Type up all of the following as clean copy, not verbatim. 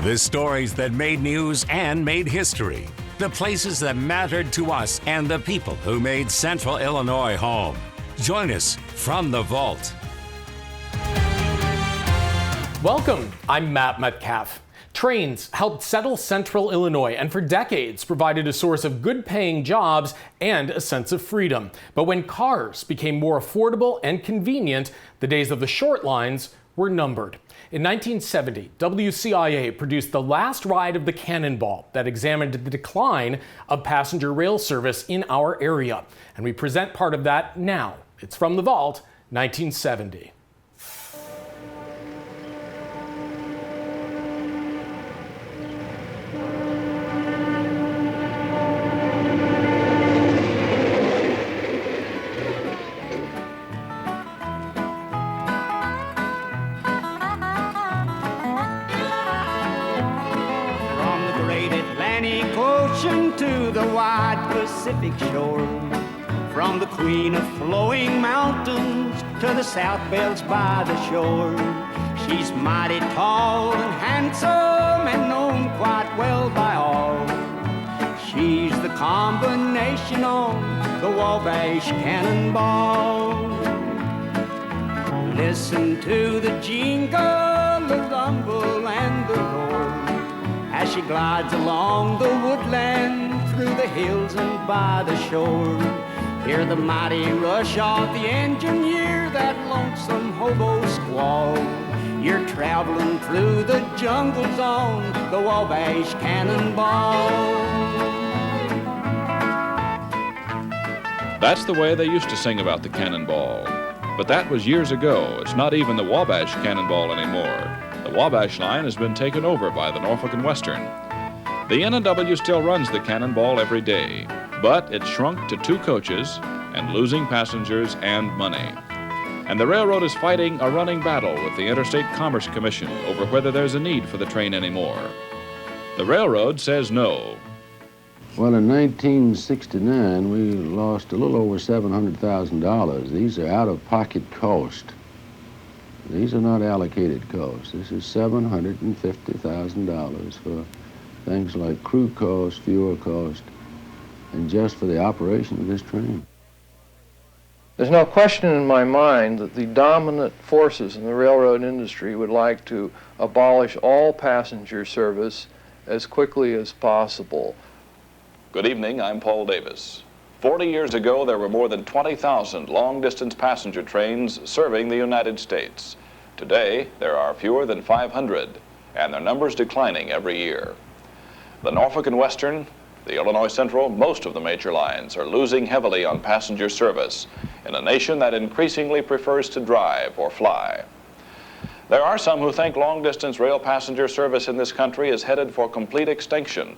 The stories that made news and made history. The places that mattered to us and the people who made Central Illinois home. Join us from the vault. Welcome, I'm Matt Metcalf. Trains helped settle Central Illinois and for decades provided a source of good-paying jobs and a sense of freedom. But when cars became more affordable and convenient, the days of the short lines were numbered. In 1970, WCIA produced The Last Ride of the Cannonball that examined the decline of passenger rail service in our area. And we present part of that now. It's from the vault, 1970. To the wide Pacific shore, from the queen of flowing mountains to the south bells by the shore. She's mighty tall and handsome and known quite well by all. She's the combination on the Wabash Cannonball. Listen to the jingle, the rumble and the roar as she glides along the woodland, through the hills and by the shore. Hear the mighty rush of the engineer, that lonesome hobo squall. You're traveling through the jungles on the Wabash Cannonball. That's the way they used to sing about the Cannonball. But that was years ago. It's not even the Wabash Cannonball anymore. The Wabash line has been taken over by the Norfolk and Western. The N&W still runs the Cannonball every day, but it's shrunk to 2 coaches and losing passengers and money. And the railroad is fighting a running battle with the Interstate Commerce Commission over whether there's a need for the train anymore. The railroad says no. Well, in 1969, we lost a little over $700,000. These are out-of-pocket costs. These are not allocated costs. This is $750,000 for things like crew cost, fuel cost, and just for the operation of this train. There's no question in my mind that the dominant forces in the railroad industry would like to abolish all passenger service as quickly as possible. Good evening, I'm Paul Davis. 40 years ago, there were more than 20,000 long-distance passenger trains serving the United States. Today, there are fewer than 500, and their numbers declining every year. The Norfolk and Western, the Illinois Central, most of the major lines are losing heavily on passenger service in a nation that increasingly prefers to drive or fly. There are some who think long-distance rail passenger service in this country is headed for complete extinction,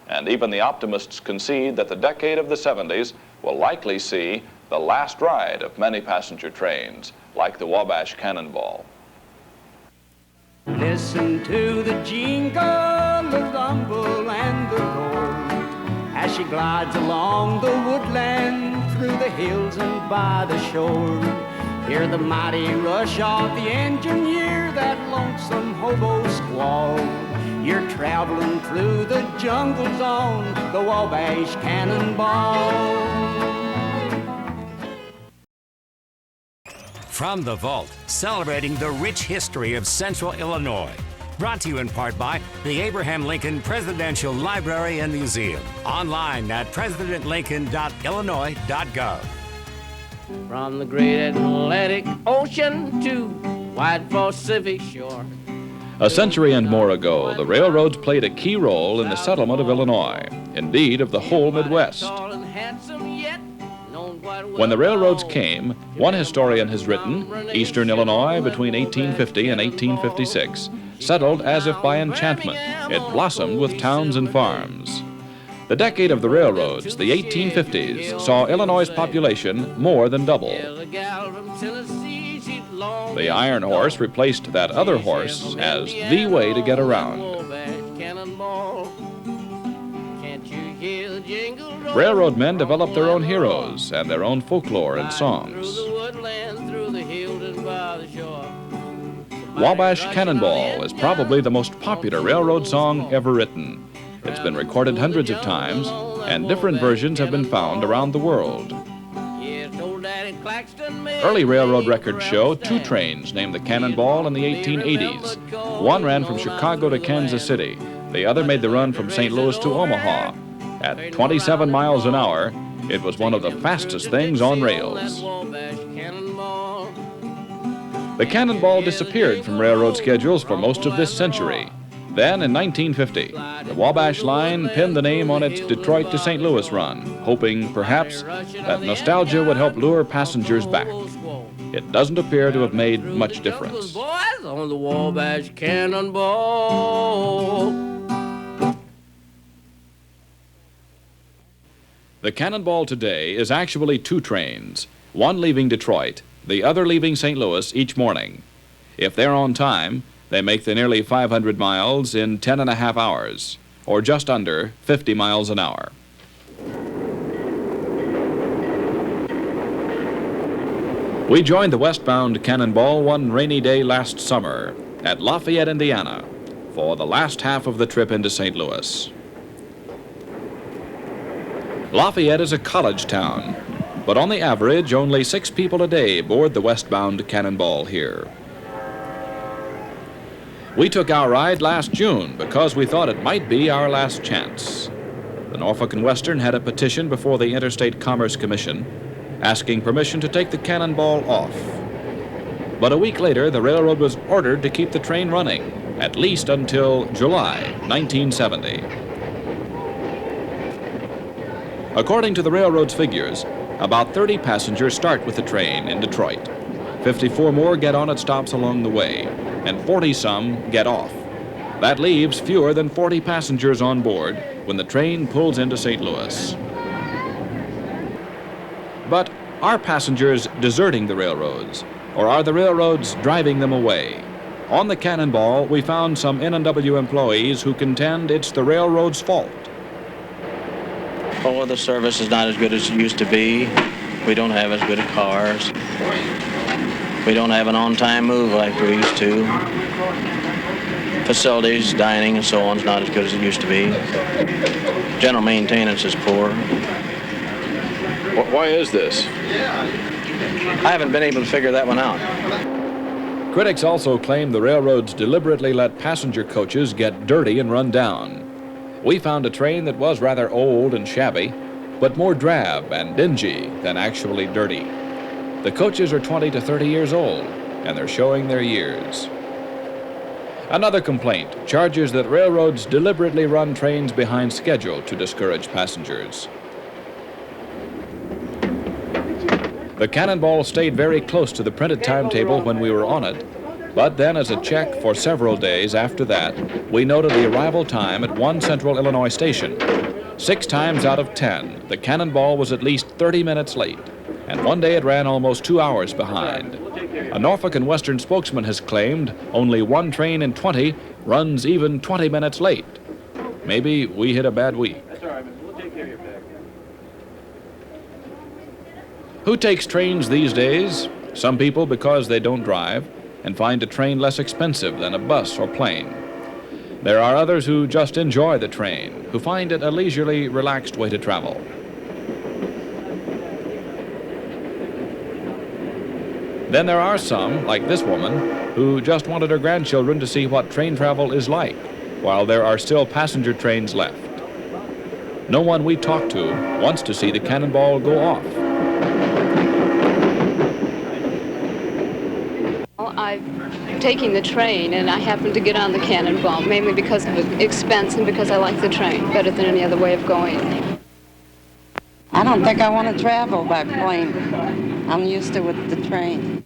and even the optimists concede that the decade of the 70s will likely see the last ride of many passenger trains, like the Wabash Cannonball. Listen to the jingle, the rumble and the roar as she glides along the woodland, through the hills and by the shore. Hear the mighty rush of the engineer, that lonesome hobo squall. You're traveling through the jungles on the Wabash Cannonball. From the vault, celebrating the rich history of Central Illinois. Brought to you in part by the Abraham Lincoln Presidential Library and Museum. Online at presidentlincoln.illinois.gov. From the great Atlantic Ocean to wide Pacific shore. A century and more ago, the railroads played a key role in the settlement of Illinois, indeed of the whole Midwest. When the railroads came, one historian has written, Eastern Illinois between 1850 and 1856 settled as if by enchantment. It blossomed with towns and farms. The decade of the railroads, the 1850s, saw Illinois' population more than double. The iron horse replaced that other horse as the way to get around. Railroad men developed their own heroes and their own folklore and songs. Wabash Cannonball is probably the most popular railroad song ever written. It's been recorded hundreds of times, and different versions have been found around the world. Early railroad records show two trains named the Cannonball in the 1880s. One ran from Chicago to Kansas City. The other made the run from St. Louis to Omaha. At 27 miles an hour, it was one of the fastest things on rails. The Cannonball disappeared from railroad schedules for most of this century. Then, in 1950, the Wabash Line pinned the name on its Detroit to St. Louis run, hoping, perhaps, that nostalgia would help lure passengers back. It doesn't appear to have made much difference. Boys on the Wabash Cannonball. The Cannonball today is actually two trains, one leaving Detroit, the other leaving St. Louis each morning. If they're on time, they make the nearly 500 miles in 10.5 hours, or just under 50 miles an hour. We joined the westbound Cannonball one rainy day last summer at Lafayette, Indiana, for the last half of the trip into St. Louis. Lafayette is a college town, but on the average, only 6 people a day board the westbound Cannonball here. We took our ride last June because we thought it might be our last chance. The Norfolk and Western had a petition before the Interstate Commerce Commission asking permission to take the Cannonball off. But a week later, the railroad was ordered to keep the train running, at least until July 1970. According to the railroad's figures, about 30 passengers start with the train in Detroit. 54 more get on at stops along the way, and 40-some get off. That leaves fewer than 40 passengers on board when the train pulls into St. Louis. But are passengers deserting the railroads, or are the railroads driving them away? On the Cannonball, we found some N&W employees who contend it's the railroad's fault. Oh, the service is not as good as it used to be. We don't have as good of cars. We don't have an on-time move like we used to. Facilities, dining, and so on is not as good as it used to be. General maintenance is poor. Why is this? I haven't been able to figure that one out. Critics also claim the railroads deliberately let passenger coaches get dirty and run down. We found a train that was rather old and shabby, but more drab and dingy than actually dirty. The coaches are 20 to 30 years old, and they're showing their years. Another complaint charges that railroads deliberately run trains behind schedule to discourage passengers. The Cannonball stayed very close to the printed timetable when we were on it, but then as a check for several days after that, we noted the arrival time at one Central Illinois station. 6 times out of 10, the Cannonball was at least 30 minutes late, and one day it ran almost 2 hours behind. A Norfolk and Western spokesman has claimed only one train in 20 runs even 20 minutes late. Maybe we hit a bad week. Who takes trains these days? Some people because they don't drive and find a train less expensive than a bus or plane. There are others who just enjoy the train, who find it a leisurely, relaxed way to travel. Then there are some, like this woman, who just wanted her grandchildren to see what train travel is like, while there are still passenger trains left. No one we talk to wants to see the Cannonball go off. I'm taking the train, and I happened to get on the Cannonball, mainly because of the expense and because I like the train better than any other way of going. I don't think I want to travel by plane. I'm used to with the train.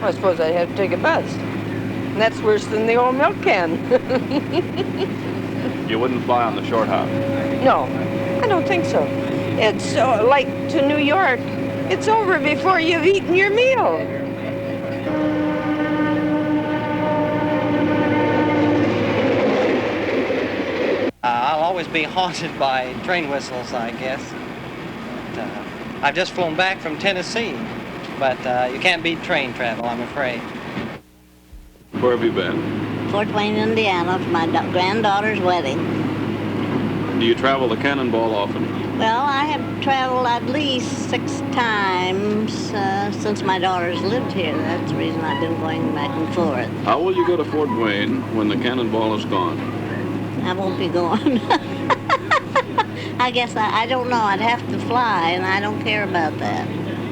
I suppose I'd have to take a bus. And that's worse than the old milk can. You wouldn't fly on the short hop? No, I don't think so. It's like to New York. It's over before you've eaten your meal. I'll always be haunted by train whistles, I guess. I've just flown back from Tennessee, but you can't beat train travel, I'm afraid. Where have you been? Fort Wayne, Indiana, for my granddaughter's wedding. Do you travel the Cannonball often? Well, I have traveled at least 6 times since my daughter's lived here. That's the reason I've been going back and forth. How will you go to Fort Wayne when the Cannonball is gone? I won't be going. I guess I don't know. I'd have to fly, and I don't care about that.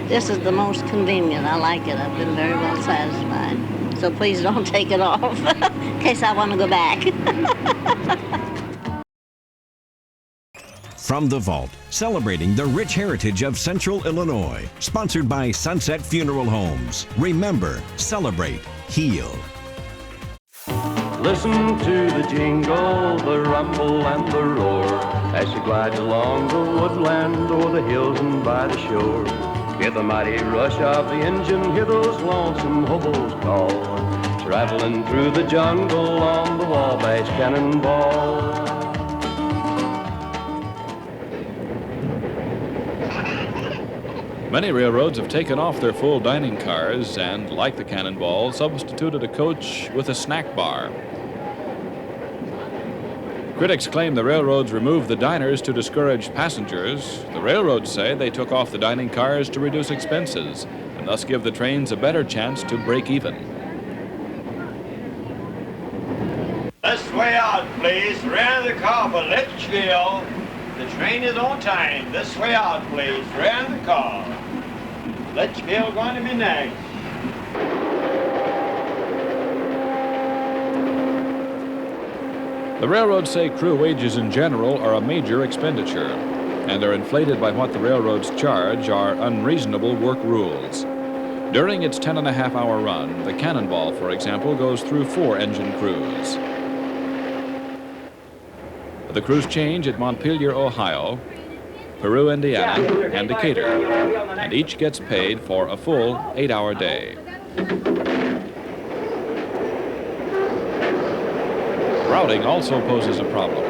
This is the most convenient. I like it. I've been very well satisfied. So please don't take it off in case I want to go back. From the Vault, celebrating the rich heritage of Central Illinois. Sponsored by Sunset Funeral Homes. Remember, celebrate, heal. Listen to the jingle, the rumble, and the roar as she glides along the woodland, o'er the hills and by the shore. Hear the mighty rush of the engine, hear those lonesome hobos call, traveling through the jungle on the Wabash Cannonball. Many railroads have taken off their full dining cars and, like the Cannonball, substituted a coach with a snack bar. Critics claim the railroads removed the diners to discourage passengers. The railroads say they took off the dining cars to reduce expenses and thus give the trains a better chance to break even. This way out, please. Rear the car for Litchfield. The train is on time. This way out, please. Rear the car. Litchfield going to be next. The railroads say crew wages in general are a major expenditure and are inflated by what the railroads charge are unreasonable work rules. During its 10.5-hour run, the Cannonball, for example, goes through 4 engine crews. The crews change at Montpelier, Ohio, Peru, Indiana, and Decatur, and each gets paid for a full 8-hour day. Routing also poses a problem.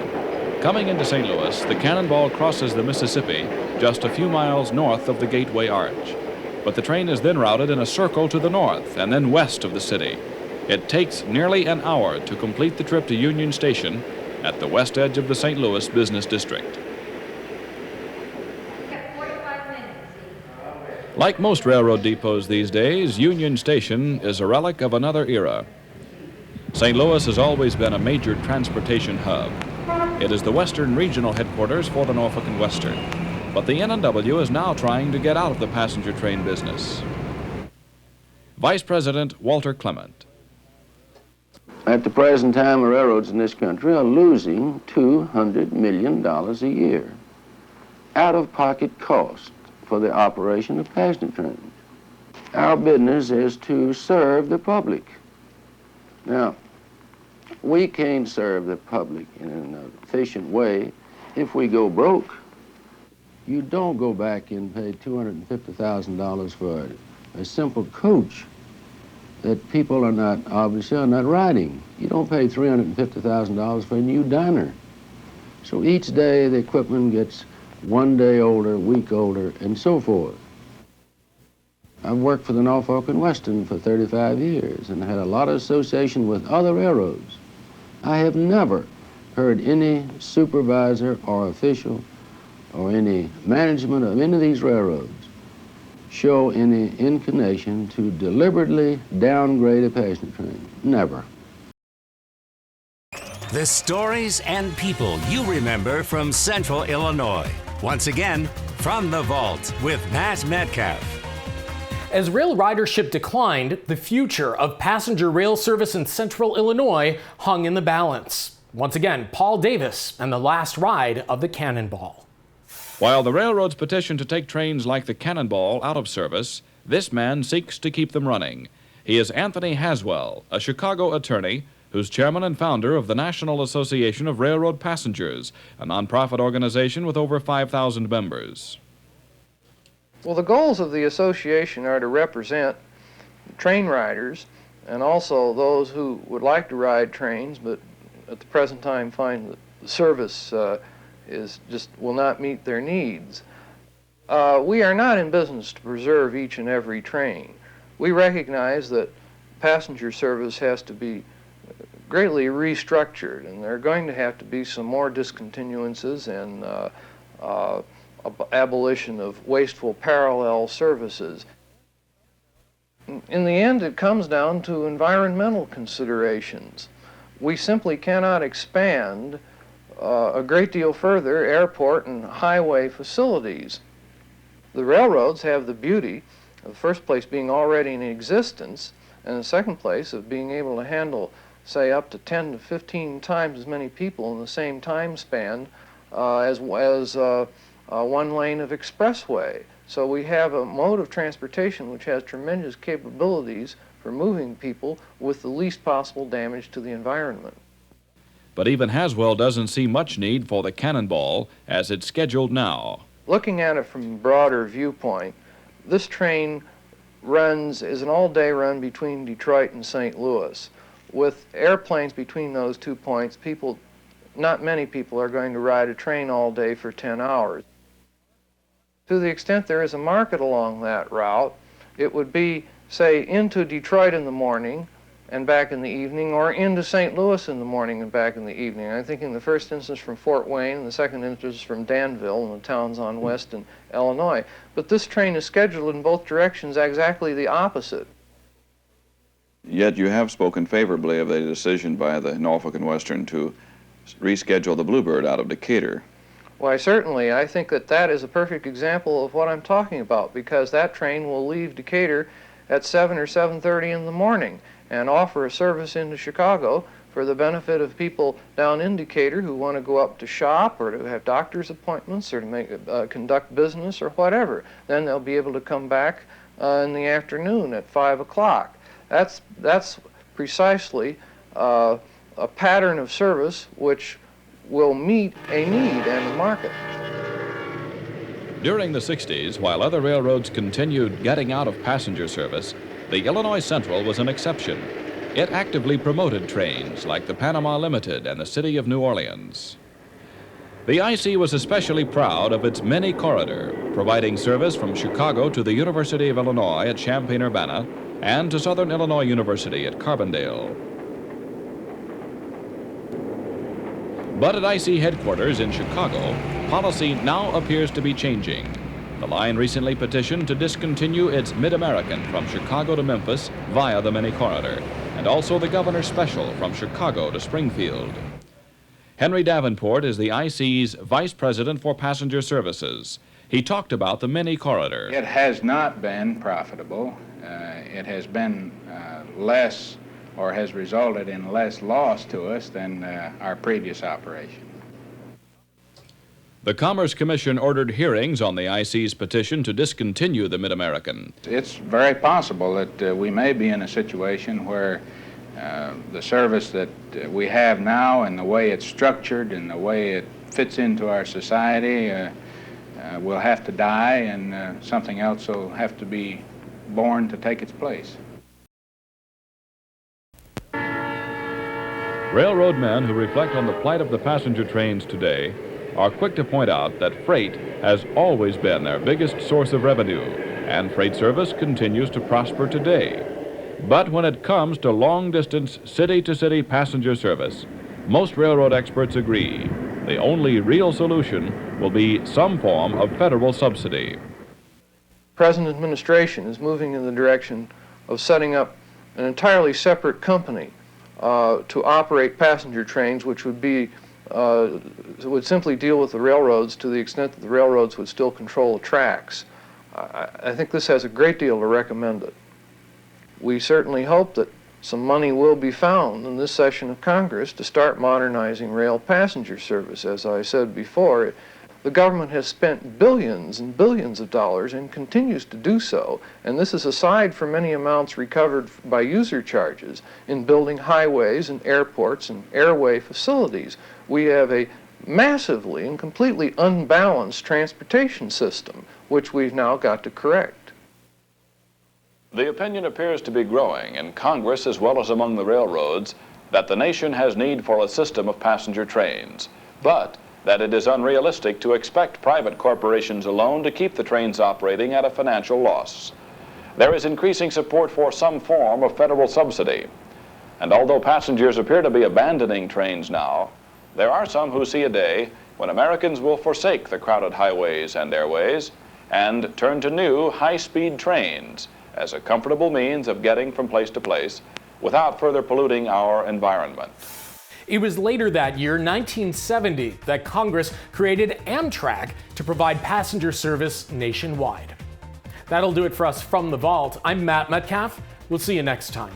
Coming into St. Louis, the Cannonball crosses the Mississippi just a few miles north of the Gateway Arch. But the train is then routed in a circle to the north and then west of the city. It takes nearly an hour to complete the trip to Union Station at the west edge of the St. Louis business district. Like most railroad depots these days, Union Station is a relic of another era. St. Louis has always been a major transportation hub. It is the western regional headquarters for the Norfolk and Western. But the N&W is now trying to get out of the passenger train business. Vice President Walter Clement. At the present time, the railroads in this country are losing $200 million a year out-of-pocket cost for the operation of passenger trains. Our business is to serve the public. Now, we can't serve the public in an efficient way if we go broke. You don't go back and pay $250,000 for a simple coach that people are not, obviously, are not riding. You don't pay $350,000 for a new diner. So each day the equipment gets 1 day older, a week older, and so forth. I've worked for the Norfolk and Western for 35 years and had a lot of association with other railroads. I have never heard any supervisor or official or any management of any of these railroads show any inclination to deliberately downgrade a passenger train. Never. The stories and people you remember from Central Illinois. Once again, From the Vault with Matt Metcalf. As rail ridership declined, the future of passenger rail service in Central Illinois hung in the balance. Once again, Paul Davis and the last ride of the Cannonball. While the railroads petition to take trains like the Cannonball out of service, this man seeks to keep them running. He is Anthony Haswell, a Chicago attorney who's chairman and founder of the National Association of Railroad Passengers, a nonprofit organization with over 5,000 members. Well, the goals of the association are to represent train riders and also those who would like to ride trains but at the present time find that the service will not meet their needs. We are not in business to preserve each and every train. We recognize that passenger service has to be greatly restructured, and there are going to have to be some more discontinuances and abolition of wasteful parallel services. In the end, it comes down to environmental considerations. We simply cannot expand a great deal further airport and highway facilities. The railroads have the beauty of the first place being already in existence, and the second place of being able to handle, say, up to 10 to 15 times as many people in the same time span as one lane of expressway. So we have a mode of transportation which has tremendous capabilities for moving people with the least possible damage to the environment. But even Haswell doesn't see much need for the Cannonball as it's scheduled now. Looking at it from a broader viewpoint, this train is an all-day run between Detroit and St. Louis. With airplanes between those 2 points, not many people are going to ride a train all day for 10 hours. To the extent there is a market along that route, it would be, say, into Detroit in the morning and back in the evening, or into St. Louis in the morning and back in the evening. I'm thinking the first instance from Fort Wayne, and the second instance from Danville and the towns on west in Illinois. But this train is scheduled in both directions exactly the opposite. Yet you have spoken favorably of the decision by the Norfolk and Western to reschedule the Bluebird out of Decatur. Why, certainly. I think that is a perfect example of what I'm talking about, because that train will leave Decatur at 7 or 7:30 in the morning and offer a service into Chicago for the benefit of people down in Decatur who want to go up to shop or to have doctor's appointments or to conduct business or whatever. Then they'll be able to come back in the afternoon at 5 o'clock. That's precisely a pattern of service which will meet a need and a market. During the 60s, while other railroads continued getting out of passenger service, the Illinois Central was an exception. It actively promoted trains like the Panama Limited and the City of New Orleans. The IC was especially proud of its mini corridor, providing service from Chicago to the University of Illinois at Champaign-Urbana and to Southern Illinois University at Carbondale. But at IC headquarters in Chicago, policy now appears to be changing. The line recently petitioned to discontinue its Mid-American from Chicago to Memphis via the mini corridor, and also the Governor's Special from Chicago to Springfield. Henry Davenport is the IC's Vice President for Passenger Services. He talked about the mini corridor. It has not been profitable. It has been less, or has resulted in less loss to us than our previous operation. The Commerce Commission ordered hearings on the IC's petition to discontinue the Mid-American. It's very possible that we may be in a situation where the service that we have now and the way it's structured and the way it fits into our society will have to die, and something else will have to be born to take its place. Railroad men who reflect on the plight of the passenger trains today are quick to point out that freight has always been their biggest source of revenue, and freight service continues to prosper today. But when it comes to long-distance, city-to-city passenger service, most railroad experts agree the only real solution will be some form of federal subsidy. The present administration is moving in the direction of setting up an entirely separate company to operate passenger trains, which would simply deal with the railroads to the extent that the railroads would still control the tracks. I think this has a great deal to recommend it. We certainly hope that some money will be found in this session of Congress to start modernizing rail passenger service. As I said before, the government has spent billions and billions of dollars and continues to do so, and this is aside from any amounts recovered by user charges in building highways and airports and airway facilities. We have a massively and completely unbalanced transportation system, which we've now got to correct. The opinion appears to be growing in Congress as well as among the railroads that the nation has need for a system of passenger trains, but that it is unrealistic to expect private corporations alone to keep the trains operating at a financial loss. there is increasing support for some form of federal subsidy. And although passengers appear to be abandoning trains now, there are some who see a day when Americans will forsake the crowded highways and airways and turn to new high-speed trains as a comfortable means of getting from place to place without further polluting our environment. It was later that year, 1970, that Congress created Amtrak to provide passenger service nationwide. That'll do it for us from the vault. I'm Matt Metcalf. We'll see you next time.